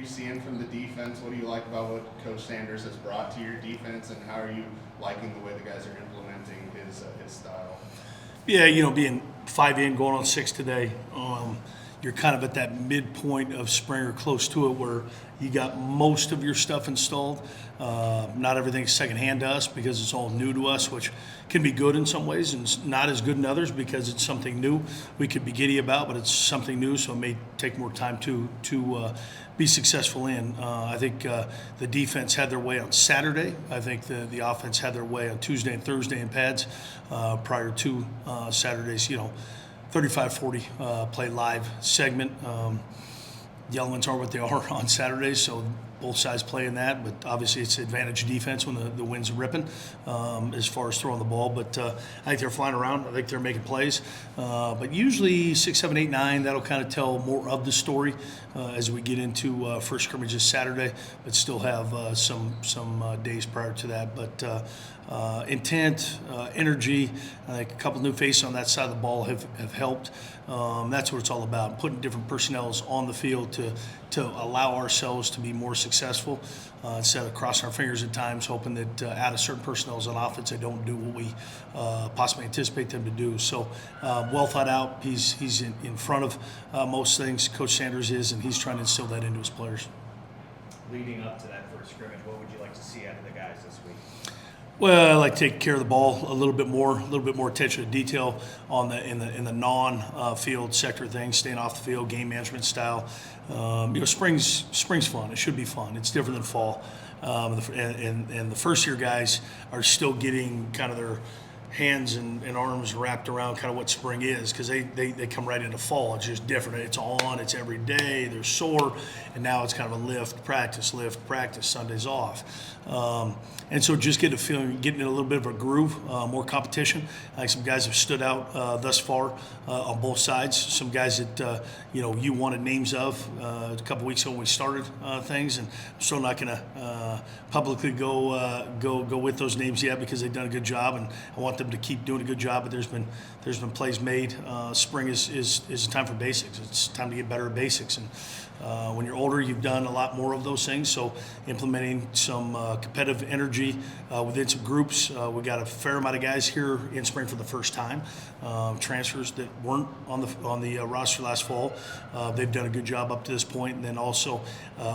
seeing from the defense? What do you like about what Coach Sanders has brought to your defense, and how are you liking the way the guys are implementing his style? Yeah, being 5 in, going on 6 today, you're kind of at that midpoint of spring or close to it where you got most of your stuff installed. Not everything's secondhand to us because it's all new to us, which can be good in some ways and not as good in others because it's something new we could be giddy about, but it's something new, so it may take more time to be successful in. I think the defense had their way on Saturday. I think the offense had their way on Tuesday and Thursday in pads prior to Saturday's, 35-40 play live segment. The elements are what they are on Saturdays, so both sides play in that, but obviously it's advantage defense when the wind's ripping as far as throwing the ball. But I think they're flying around. I think they're making plays. But usually 6, 7, 8, 9, that'll kind of tell more of the story as we get into first scrimmage this Saturday, but still have some days prior to that. But intent, energy, I think a couple new faces on that side of the ball have helped. That's what it's all about, putting different personnels on the field to allow ourselves to be more successful instead of crossing our fingers at times, hoping that out of certain personnel on offense, they don't do what we possibly anticipate them to do. So well thought out. He's in front of most things, Coach Sanders is, and he's trying to instill that into his players. Leading up to that first scrimmage, what would you like to see out of the guys this week? Well, I like to take care of the ball a little bit more attention to detail on in the non-field sector of things, staying off the field, game management style. Spring's fun. It should be fun. It's different than fall. And the first year guys are still getting kind of their hands and arms wrapped around kind of what spring is, because they come right into fall. It's just different. It's on. It's every day. They're sore, and now it's kind of a lift, practice, Sundays off. And so just getting in a little bit of a groove, more competition. I think some guys have stood out thus far on both sides. Some guys that you wanted names of a couple weeks ago when we started things, and I'm still not going to publicly go with those names yet because they've done a good job, and I want them to keep doing a good job. But there's been plays made. Spring is a time for basics. It's time to get better at basics, and when you're older, you've done a lot more of those things. So implementing some competitive energy within some groups. We got a fair amount of guys here in spring for the first time, transfers that weren't on the roster last fall. They've done a good job up to this point, and then also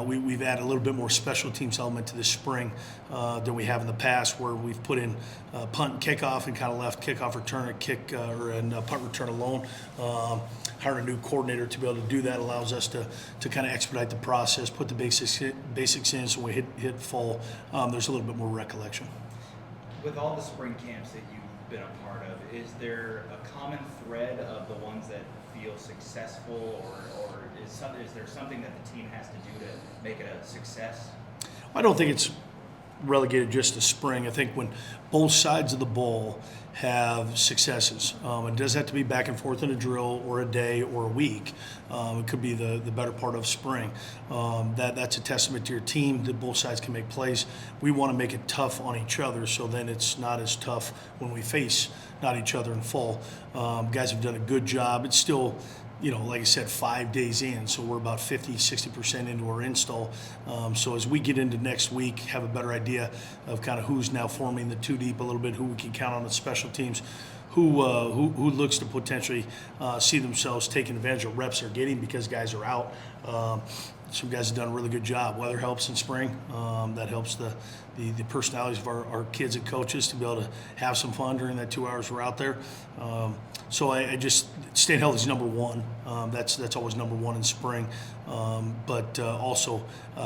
we've added a little bit more special teams element to this spring than we have in the past, where we've put in punt and kickoff and kind of left kickoff return and punt return alone. Hired a new coordinator to be able to do that allows us to kind of expedite the process, put the basics in, so when we hit fall, there's a little bit more recollection. With all the spring camps that you've been a part of, is there a common thread of the ones that feel successful, or is there something that the team has to do to make it a success? I don't think it's relegated just to spring. I think when both sides of the ball have successes, it doesn't have to be back and forth in a drill or a day or a week. It could be the better part of spring. That's a testament to your team that both sides can make plays. We want to make it tough on each other, so then it's not as tough when we face not each other in fall. Guys have done a good job. It's still, like I said, 5 days in, so we're about 50-60% into our install. So as we get into next week, have a better idea of kind of who's now forming the two deep a little bit, who we can count on the special teams, who looks to potentially see themselves taking advantage of reps they're getting because guys are out. Some guys have done a really good job. Weather helps in spring. That helps the personalities of our kids and coaches to be able to have some fun during that 2 hours we're out there. So I just staying healthy is number one. That's always number one in spring. But also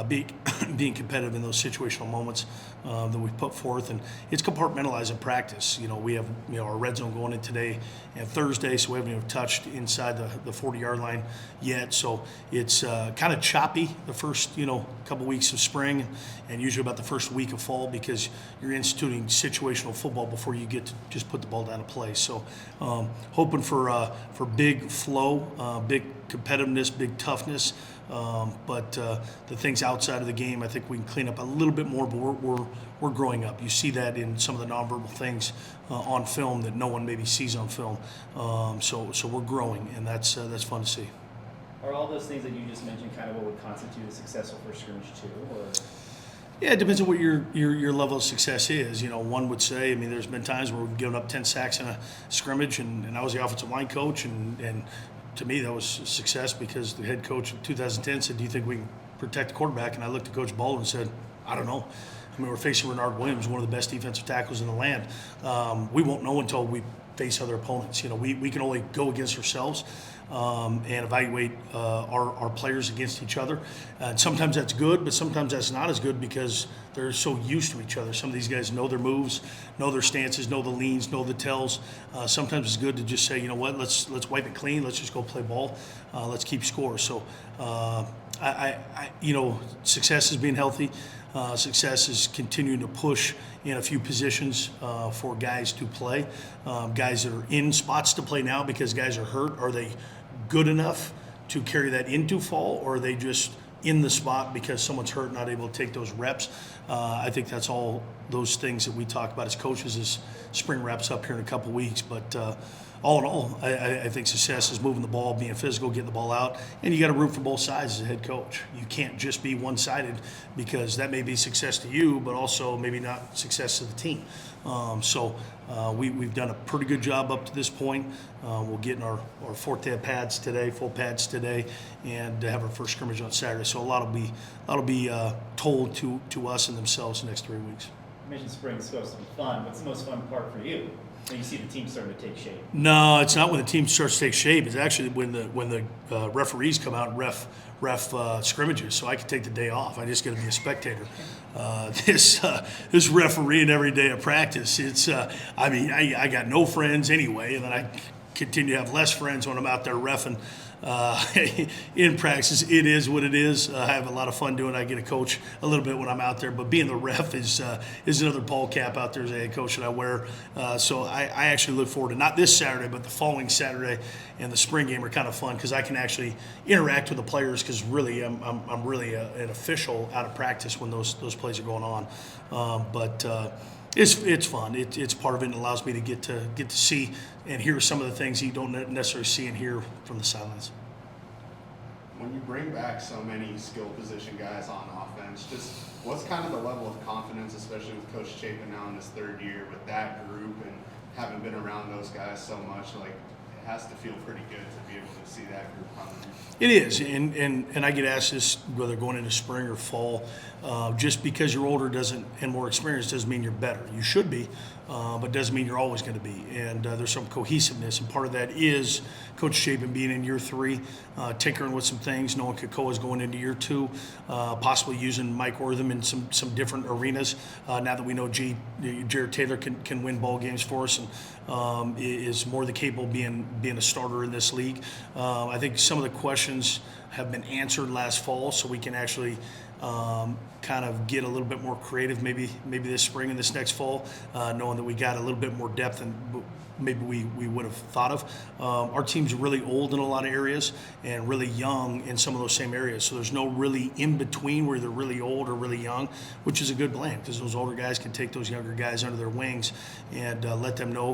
being competitive in those situational moments that we put forth, and it's compartmentalized in practice. We have our red zone going in today and Thursday, so we haven't even touched inside the 40-yard line yet. So it's kind of choppy the first couple weeks of spring, and usually about the first week of fall, because you're instituting situational football before you get to just put the ball down to play. So hoping for big flow, big competitiveness, big toughness. But the things outside of the game, I think we can clean up a little bit more, but we're growing up. You see that in some of the nonverbal things on film that no one maybe sees on film. So we're growing, and that's fun to see. Are all those things that you just mentioned kind of what would constitute a successful first scrimmage too, or? Yeah, it depends on what your level of success is. You know, one would say, I mean, there's been times where we've given up 10 sacks in a scrimmage, and I was the offensive line coach, and to me that was a success because the head coach in 2010 said, do you think we can protect the quarterback? And I looked at Coach Baldwin and said, I don't know. I mean, we're facing Renard Williams, one of the best defensive tackles in the land. We won't know until we face other opponents. You know, we can only go against ourselves and evaluate our players against each other. And sometimes that's good, but sometimes that's not as good because they're so used to each other. Some of these guys know their moves, know their stances, know the leans, know the tells. Sometimes it's good to just say, you know what, let's wipe it clean. Let's just go play ball. Let's keep score. So, you know, success is being healthy. Success is continuing to push in a few positions for guys to play. Guys that are in spots to play now because guys are hurt. Are they good enough to carry that into fall, or are they just in the spot because someone's hurt, not able to take those reps? I think that's all those things that we talk about as coaches as spring wraps up here in a couple weeks. But all in all, I think success is moving the ball, being physical, getting the ball out, and you got to root for both sides as a head coach. You can't just be one-sided because that may be success to you, but also maybe not success to the team. We've done a pretty good job up to this point. We'll get in our fourth day of pads today, full pads today, and have our first scrimmage on Saturday. So a lot will be told to us and themselves the next 3 weeks. You mentioned spring is supposed to be fun. What's the most fun part for you when you see the team starting to take shape? No, it's not when the team starts to take shape. It's actually when the referees come out and ref scrimmages. So I can take the day off. I just got to be a spectator. This refereeing every day of practice. It's I mean I got no friends anyway, and then I continue to have less friends when I'm out there reffing. In practice, it is what it is. I have a lot of fun doing it. I get to coach a little bit when I'm out there, but being the ref is another ball cap out there as a head coach that I wear. So I actually look forward to not this Saturday, but the following Saturday and the spring game are kind of fun because I can actually interact with the players because really I'm really an official out of practice when those plays are going on. It's fun. It's part of it and allows me to get to see and hear some of the things you don't necessarily see and hear from the sidelines. When you bring back so many skill position guys on offense, just what's kind of the level of confidence, especially with Coach Chapin now in his third year with that group and having been around those guys so much, like it has to feel pretty good to be able to see that group coming. It is, and I get asked this whether going into spring or fall. Just because you're older and more experienced doesn't mean you're better. You should be, but doesn't mean you're always going to be. And there's some cohesiveness, and part of that is Coach Chapin being in year 3, tinkering with some things, knowing Kakoa's going into year 2, possibly using Mike Wortham in some different arenas. Now that we know Jared Taylor can win ball games for us and is more than capable of being a starter in this league. I think some of the questions have been answered last fall, so we can actually kind of get a little bit more creative maybe this spring and this next fall, knowing that we got a little bit more depth than maybe we would have thought of. Our team's really old in a lot of areas and really young in some of those same areas, so there's no really in between where they're really old or really young, which is a good blend because those older guys can take those younger guys under their wings and let them know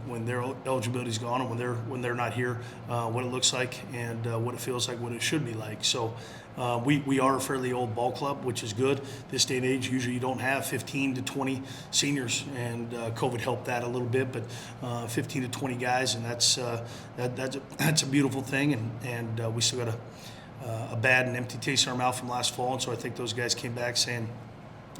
when their eligibility is gone and when they're not here, what it looks like and what it feels like, what it should be like. So we are a fairly old ball club, which is good. This day and age, usually you don't have 15 to 20 seniors, and COVID helped that a little bit, but 15 to 20 guys, and that's a beautiful thing, and we still got a bad and empty taste in our mouth from last fall, and so I think those guys came back saying,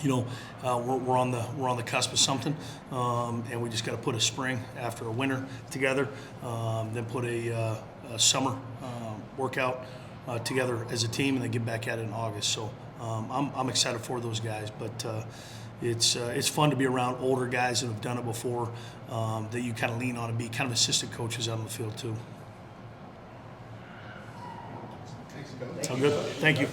you know, we're on the cusp of something, and we just got to put a spring after a winter together, then put a summer workout together as a team, and then get back at it in August. So I'm excited for those guys, but it's fun to be around older guys that have done it before, that you kind of lean on and be kind of assistant coaches out on the field too. Thanks, Coach. Sound good? Thank you.